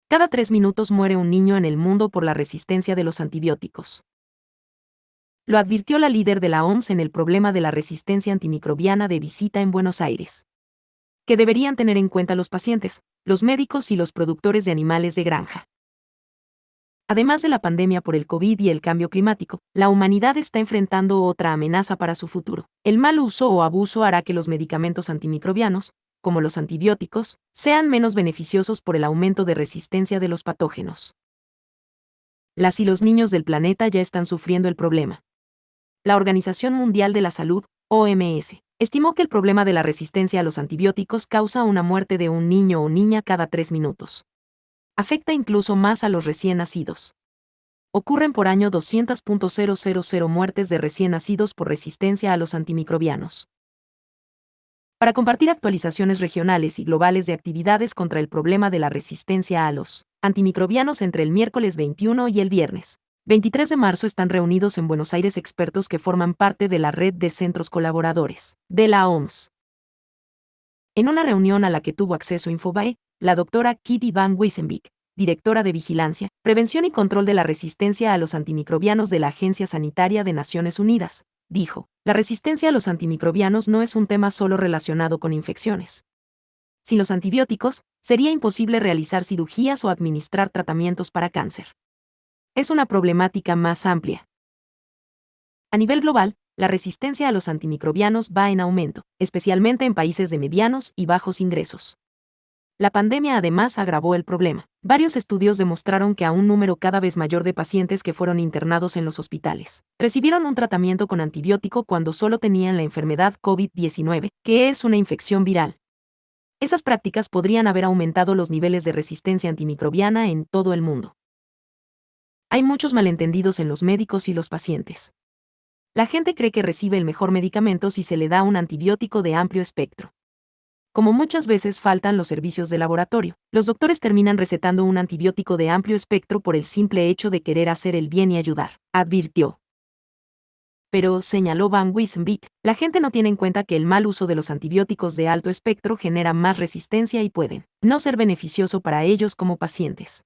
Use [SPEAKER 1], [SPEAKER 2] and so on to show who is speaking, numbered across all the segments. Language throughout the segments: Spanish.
[SPEAKER 1] Cada 3 minutos muere un niño en el mundo por la resistencia de los antibióticos. Lo advirtió la líder de la OMS en el problema de la resistencia antimicrobiana de visita en Buenos Aires. Que deberían tener en cuenta los pacientes, los médicos y los productores de animales de granja. Además de la pandemia por el COVID y el cambio climático, la humanidad está enfrentando otra amenaza para su futuro. El mal uso o abuso hará que los medicamentos antimicrobianos, como los antibióticos, sean menos beneficiosos por el aumento de resistencia de los patógenos. Las y los niños del planeta ya están sufriendo el problema. La Organización Mundial de la Salud, OMS, estimó que el problema de la resistencia a los antibióticos causa una muerte de un niño o niña cada 3 minutos. Afecta incluso más a los recién nacidos. Ocurren por año 200.000 muertes de recién nacidos por resistencia a los antimicrobianos. Para compartir actualizaciones regionales y globales de actividades contra el problema de la resistencia a los antimicrobianos entre el miércoles 21 y el viernes 23 de marzo están reunidos en Buenos Aires expertos que forman parte de la red de centros colaboradores de la OMS. En una reunión a la que tuvo acceso Infobae, la doctora Kitty Van Wiesenbeek, directora de Vigilancia, Prevención y Control de la Resistencia a los Antimicrobianos de la Agencia Sanitaria de Naciones Unidas, dijo, la resistencia a los antimicrobianos no es un tema solo relacionado con infecciones. Sin los antibióticos, sería imposible realizar cirugías o administrar tratamientos para cáncer. Es una problemática más amplia. A nivel global, la resistencia a los antimicrobianos va en aumento, especialmente en países de medianos y bajos ingresos. La pandemia además agravó el problema. Varios estudios demostraron que a un número cada vez mayor de pacientes que fueron internados en los hospitales recibieron un tratamiento con antibiótico cuando solo tenían la enfermedad COVID-19, que es una infección viral. Esas prácticas podrían haber aumentado los niveles de resistencia antimicrobiana en todo el mundo. Hay muchos malentendidos en los médicos y los pacientes. La gente cree que recibe el mejor medicamento si se le da un antibiótico de amplio espectro. Como muchas veces faltan los servicios de laboratorio, los doctores terminan recetando un antibiótico de amplio espectro por el simple hecho de querer hacer el bien y ayudar, advirtió. Pero, señaló Van Wiesenbeek, la gente no tiene en cuenta que el mal uso de los antibióticos de alto espectro genera más resistencia y pueden no ser beneficioso para ellos como pacientes.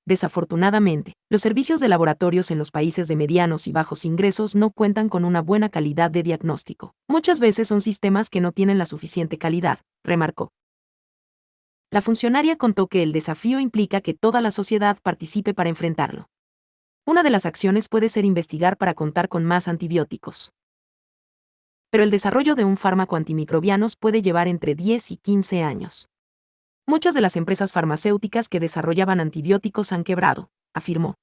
[SPEAKER 1] Desafortunadamente, los servicios de laboratorios en los países de medianos y bajos ingresos no cuentan con una buena calidad de diagnóstico. Muchas veces son sistemas que no tienen la suficiente calidad, remarcó. La funcionaria contó que el desafío implica que toda la sociedad participe para enfrentarlo. Una de las acciones puede ser investigar para contar con más antibióticos. Pero el desarrollo de un fármaco antimicrobianos puede llevar entre 10 y 15 años. Muchas de las empresas farmacéuticas que desarrollaban antibióticos han quebrado, afirmó.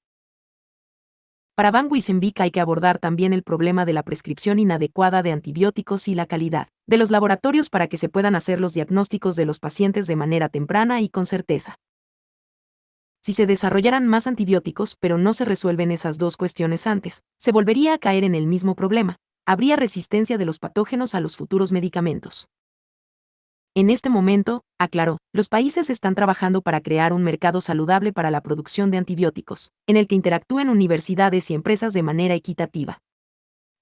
[SPEAKER 1] Para Van Wiesenbeek hay que abordar también el problema de la prescripción inadecuada de antibióticos y la calidad de los laboratorios para que se puedan hacer los diagnósticos de los pacientes de manera temprana y con certeza. Si se desarrollaran más antibióticos pero no se resuelven esas dos cuestiones antes, se volvería a caer en el mismo problema, habría resistencia de los patógenos a los futuros medicamentos. En este momento, aclaró, los países están trabajando para crear un mercado saludable para la producción de antibióticos, en el que interactúen universidades y empresas de manera equitativa.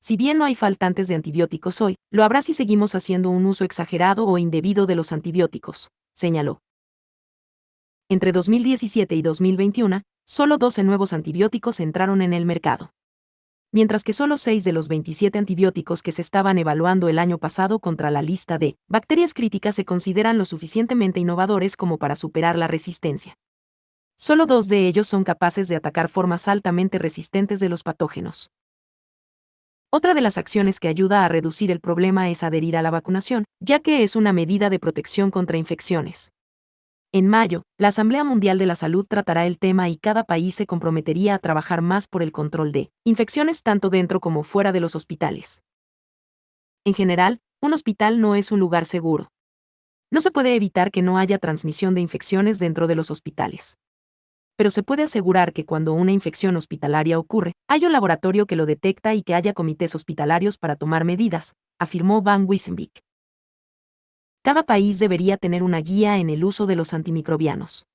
[SPEAKER 1] Si bien no hay faltantes de antibióticos hoy, lo habrá si seguimos haciendo un uso exagerado o indebido de los antibióticos, señaló. Entre 2017 y 2021, solo 12 nuevos antibióticos entraron en el mercado. Mientras que solo 6 de los 27 antibióticos que se estaban evaluando el año pasado contra la lista de bacterias críticas se consideran lo suficientemente innovadores como para superar la resistencia. Solo 2 de ellos son capaces de atacar formas altamente resistentes de los patógenos. Otra de las acciones que ayuda a reducir el problema es adherir a la vacunación, ya que es una medida de protección contra infecciones. En mayo, la Asamblea Mundial de la Salud tratará el tema y cada país se comprometería a trabajar más por el control de infecciones tanto dentro como fuera de los hospitales. En general, un hospital no es un lugar seguro. No se puede evitar que no haya transmisión de infecciones dentro de los hospitales. Pero se puede asegurar que cuando una infección hospitalaria ocurre, hay un laboratorio que lo detecta y que haya comités hospitalarios para tomar medidas, afirmó Van Wiesenbeek. Cada país debería tener una guía en el uso de los antimicrobianos.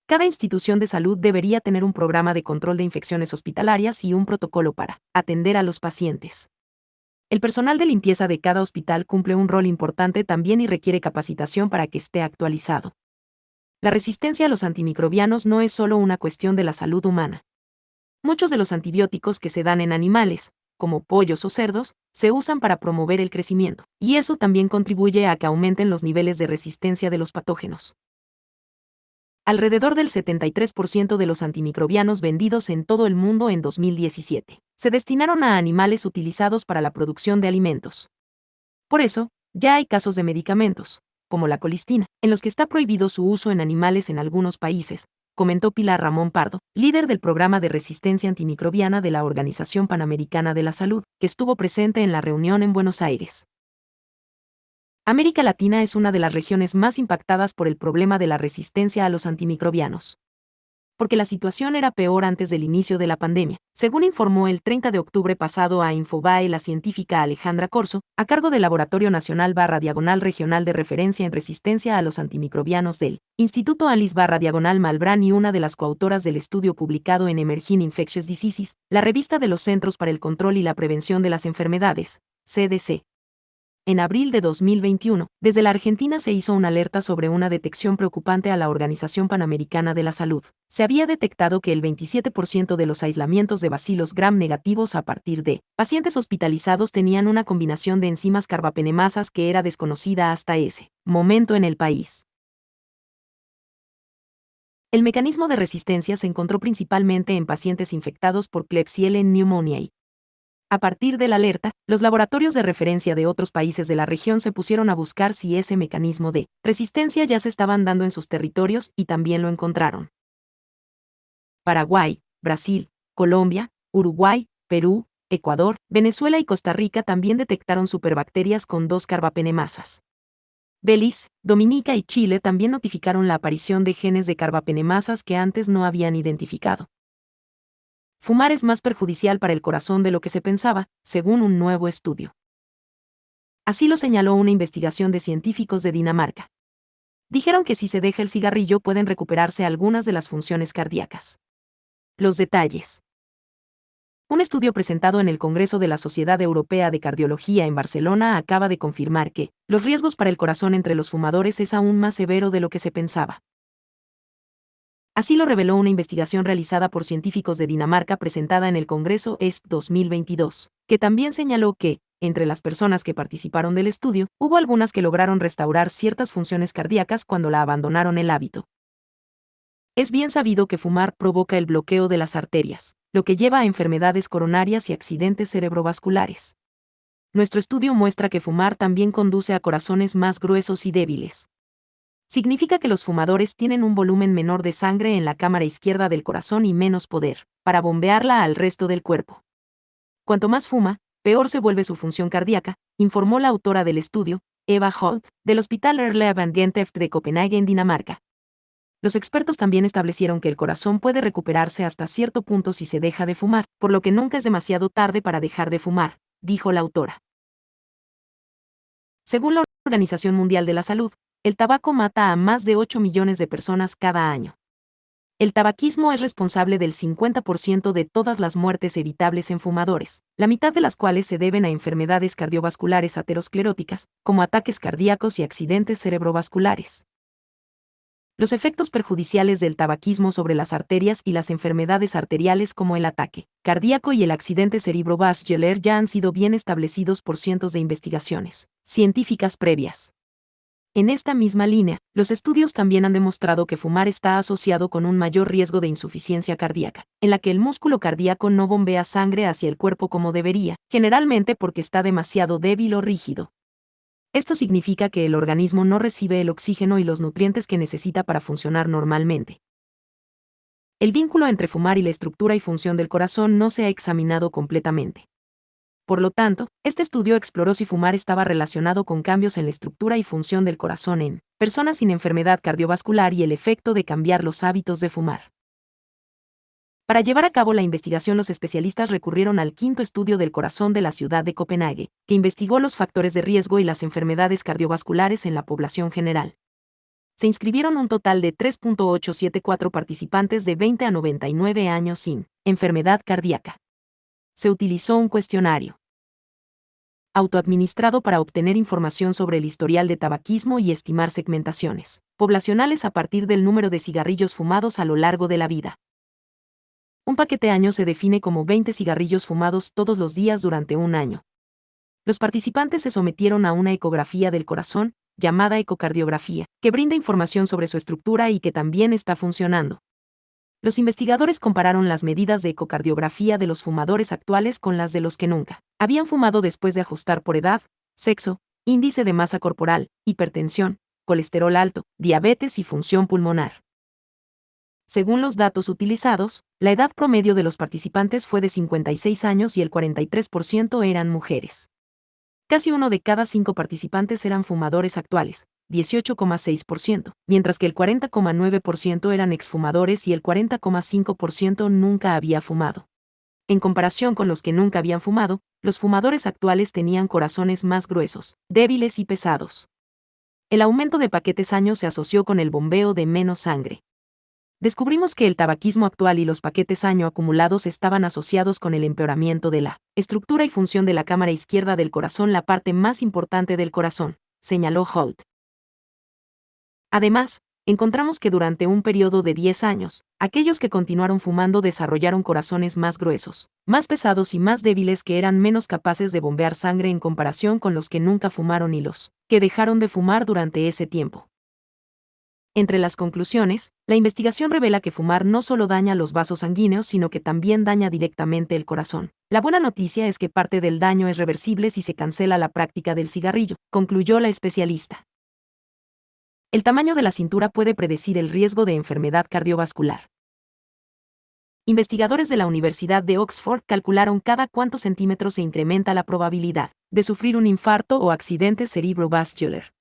[SPEAKER 1] Cada institución de salud debería tener un programa de control de infecciones hospitalarias y un protocolo para atender a los pacientes. El personal de limpieza de cada hospital cumple un rol importante también y requiere capacitación para que esté actualizado. La resistencia a los antimicrobianos no es solo una cuestión de la salud humana. Muchos de los antibióticos que se dan en animales, como pollos o cerdos, se usan para promover el crecimiento, y eso también contribuye a que aumenten los niveles de resistencia de los patógenos. Alrededor del 73% de los antimicrobianos vendidos en todo el mundo en 2017 se destinaron a animales utilizados para la producción de alimentos. Por eso, ya hay casos de medicamentos, como la colistina, en los que está prohibido su uso en animales en algunos países, comentó Pilar Ramón Pardo, líder del programa de resistencia antimicrobiana de la Organización Panamericana de la Salud, que estuvo presente en la reunión en Buenos Aires. América Latina es una de las regiones más impactadas por el problema de la resistencia a los antimicrobianos. Porque la situación era peor antes del inicio de la pandemia, según informó el 30 de octubre pasado a Infobae la científica Alejandra Corso, a cargo del Laboratorio Nacional /Regional de Referencia en Resistencia a los Antimicrobianos del Instituto Alice /Malbrán y una de las coautoras del estudio publicado en Emerging Infectious Diseases, la revista de los Centros para el Control y la Prevención de las Enfermedades, CDC. En abril de 2021, desde la Argentina se hizo una alerta sobre una detección preocupante a la Organización Panamericana de la Salud. Se había detectado que el 27% de los aislamientos de bacilos gram negativos a partir de pacientes hospitalizados tenían una combinación de enzimas carbapenemasas que era desconocida hasta ese momento en el país. El mecanismo de resistencia se encontró principalmente en pacientes infectados por Klebsiella pneumoniae. A partir de la alerta, los laboratorios de referencia de otros países de la región se pusieron a buscar si ese mecanismo de resistencia ya se estaban dando en sus territorios y también lo encontraron. Paraguay, Brasil, Colombia, Uruguay, Perú, Ecuador, Venezuela y Costa Rica también detectaron superbacterias con 2 carbapenemasas. Belice, Dominica y Chile también notificaron la aparición de genes de carbapenemasas que antes no habían identificado. Fumar es más perjudicial para el corazón de lo que se pensaba, según un nuevo estudio. Así lo señaló una investigación de científicos de Dinamarca. Dijeron que si se deja el cigarrillo pueden recuperarse algunas de las funciones cardíacas. Los detalles. Un estudio presentado en el Congreso de la Sociedad Europea de Cardiología en Barcelona acaba de confirmar que los riesgos para el corazón entre los fumadores es aún más severo de lo que se pensaba. Así lo reveló una investigación realizada por científicos de Dinamarca presentada en el Congreso ESC 2022, que también señaló que, entre las personas que participaron del estudio, hubo algunas que lograron restaurar ciertas funciones cardíacas cuando la abandonaron el hábito. Es bien sabido que fumar provoca el bloqueo de las arterias, lo que lleva a enfermedades coronarias y accidentes cerebrovasculares. Nuestro estudio muestra que fumar también conduce a corazones más gruesos y débiles. Significa que los fumadores tienen un volumen menor de sangre en la cámara izquierda del corazón y menos poder para bombearla al resto del cuerpo. Cuanto más fuma, peor se vuelve su función cardíaca, informó la autora del estudio, Eva Holt, del Hospital Erle van Genteft de Copenhague en Dinamarca. Los expertos también establecieron que el corazón puede recuperarse hasta cierto punto si se deja de fumar, por lo que nunca es demasiado tarde para dejar de fumar, dijo la autora. Según la Organización Mundial de la Salud, el tabaco mata a más de 8 millones de personas cada año. El tabaquismo es responsable del 50% de todas las muertes evitables en fumadores, la mitad de las cuales se deben a enfermedades cardiovasculares ateroscleróticas, como ataques cardíacos y accidentes cerebrovasculares. Los efectos perjudiciales del tabaquismo sobre las arterias y las enfermedades arteriales como el ataque cardíaco y el accidente cerebrovascular ya han sido bien establecidos por cientos de investigaciones científicas previas. En esta misma línea, los estudios también han demostrado que fumar está asociado con un mayor riesgo de insuficiencia cardíaca, en la que el músculo cardíaco no bombea sangre hacia el cuerpo como debería, generalmente porque está demasiado débil o rígido. Esto significa que el organismo no recibe el oxígeno y los nutrientes que necesita para funcionar normalmente. El vínculo entre fumar y la estructura y función del corazón no se ha examinado completamente. Por lo tanto, este estudio exploró si fumar estaba relacionado con cambios en la estructura y función del corazón en personas sin enfermedad cardiovascular y el efecto de cambiar los hábitos de fumar. Para llevar a cabo la investigación, los especialistas recurrieron al quinto estudio del corazón de la ciudad de Copenhague, que investigó los factores de riesgo y las enfermedades cardiovasculares en la población general. Se inscribieron un total de 3.874 participantes de 20 a 99 años sin enfermedad cardíaca. Se utilizó un cuestionario. autoadministrado para obtener información sobre el historial de tabaquismo y estimar segmentaciones poblacionales a partir del número de cigarrillos fumados a lo largo de la vida. Un paquete año se define como 20 cigarrillos fumados todos los días durante un año. Los participantes se sometieron a una ecografía del corazón, llamada ecocardiografía, que brinda información sobre su estructura y que también está funcionando. Los investigadores compararon las medidas de ecocardiografía de los fumadores actuales con las de los que nunca habían fumado después de ajustar por edad, sexo, índice de masa corporal, hipertensión, colesterol alto, diabetes y función pulmonar. Según los datos utilizados, la edad promedio de los participantes fue de 56 años y el 43% eran mujeres. Casi uno de cada 5 participantes eran fumadores actuales, 18,6%, mientras que el 40,9% eran exfumadores y el 40,5% nunca había fumado. En comparación con los que nunca habían fumado, los fumadores actuales tenían corazones más gruesos, débiles y pesados. El aumento de paquetes año se asoció con el bombeo de menos sangre. Descubrimos que el tabaquismo actual y los paquetes año acumulados estaban asociados con el empeoramiento de la estructura y función de la cámara izquierda del corazón, la parte más importante del corazón, señaló Holt. Además, encontramos que durante un periodo de 10 años, aquellos que continuaron fumando desarrollaron corazones más gruesos, más pesados y más débiles que eran menos capaces de bombear sangre en comparación con los que nunca fumaron y los que dejaron de fumar durante ese tiempo. Entre las conclusiones, la investigación revela que fumar no solo daña los vasos sanguíneos, sino que también daña directamente el corazón. La buena noticia es que parte del daño es reversible si se cancela la práctica del cigarrillo, concluyó la especialista. El tamaño de la cintura puede predecir el riesgo de enfermedad cardiovascular. Investigadores de la Universidad de Oxford calcularon cada cuántos centímetros se incrementa la probabilidad de sufrir un infarto o accidente cerebrovascular.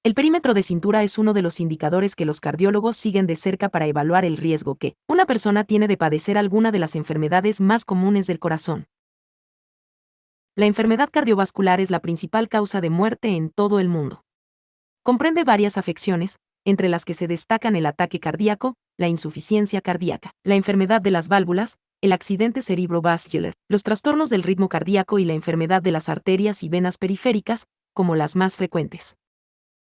[SPEAKER 1] El perímetro de cintura es uno de los indicadores que los cardiólogos siguen de cerca para evaluar el riesgo que una persona tiene de padecer alguna de las enfermedades más comunes del corazón. La enfermedad cardiovascular es la principal causa de muerte en todo el mundo. Comprende varias afecciones, entre las que se destacan el ataque cardíaco, la insuficiencia cardíaca, la enfermedad de las válvulas, el accidente cerebrovascular, los trastornos del ritmo cardíaco y la enfermedad de las arterias y venas periféricas, como las más frecuentes.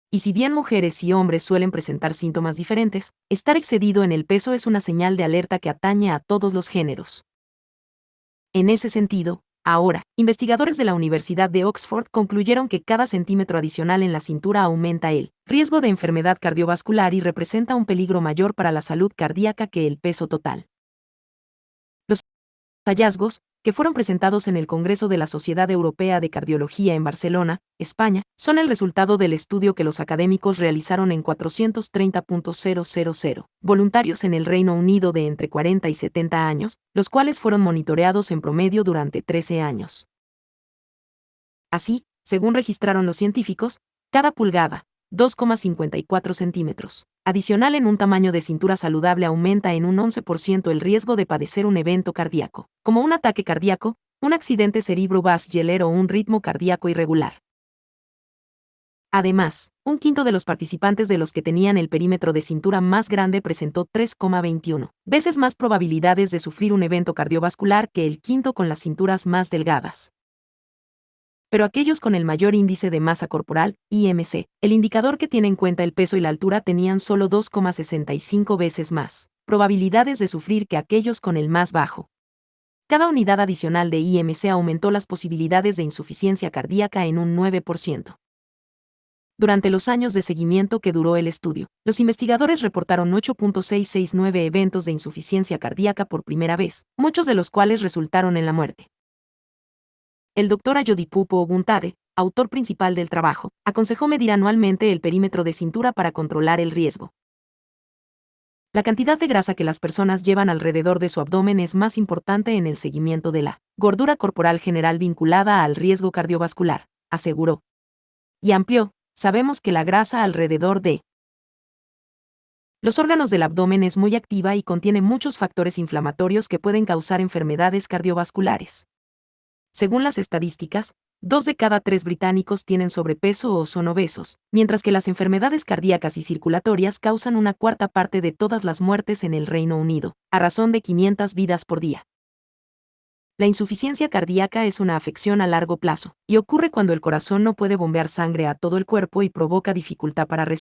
[SPEAKER 1] Y si bien mujeres y hombres suelen presentar síntomas diferentes, estar excedido en el peso es una señal de alerta que atañe a todos los géneros. En ese sentido, ahora, investigadores de la Universidad de Oxford concluyeron que cada centímetro adicional en la cintura aumenta el riesgo de enfermedad cardiovascular y representa un peligro mayor para la salud cardíaca que el peso total. Los hallazgos, que fueron presentados en el Congreso de la Sociedad Europea de Cardiología en Barcelona, España, son el resultado del estudio que los académicos realizaron en 430.000 voluntarios en el Reino Unido de entre 40 y 70 años, los cuales fueron monitoreados en promedio durante 13 años. Así, según registraron los científicos, cada pulgada, 2,54 centímetros, adicional en un tamaño de cintura saludable aumenta en un 11% el riesgo de padecer un evento cardíaco, como un ataque cardíaco, un accidente cerebrovascular o un ritmo cardíaco irregular. Además, un quinto de los participantes de los que tenían el perímetro de cintura más grande presentó 3,21 veces más probabilidades de sufrir un evento cardiovascular que el quinto con las cinturas más delgadas. Pero aquellos con el mayor índice de masa corporal, IMC, el indicador que tiene en cuenta el peso y la altura, tenían solo 2,65 veces más probabilidades de sufrir que aquellos con el más bajo. Cada unidad adicional de IMC aumentó las posibilidades de insuficiencia cardíaca en un 9%. Durante los años de seguimiento que duró el estudio, los investigadores reportaron 8,669 eventos de insuficiencia cardíaca por primera vez, muchos de los cuales resultaron en la muerte. El Dr. Ayodipupo Oguntade, autor principal del trabajo, aconsejó medir anualmente el perímetro de cintura para controlar el riesgo. La cantidad de grasa que las personas llevan alrededor de su abdomen es más importante en el seguimiento de la gordura corporal general vinculada al riesgo cardiovascular, aseguró. Y amplió, sabemos que la grasa alrededor de los órganos del abdomen es muy activa y contiene muchos factores inflamatorios que pueden causar enfermedades cardiovasculares. Según las estadísticas, 2 de cada 3 británicos tienen sobrepeso o son obesos, mientras que las enfermedades cardíacas y circulatorias causan una cuarta parte de todas las muertes en el Reino Unido, a razón de 500 vidas por día. La insuficiencia cardíaca es una afección a largo plazo, y ocurre cuando el corazón no puede bombear sangre a todo el cuerpo y provoca dificultad para respirar.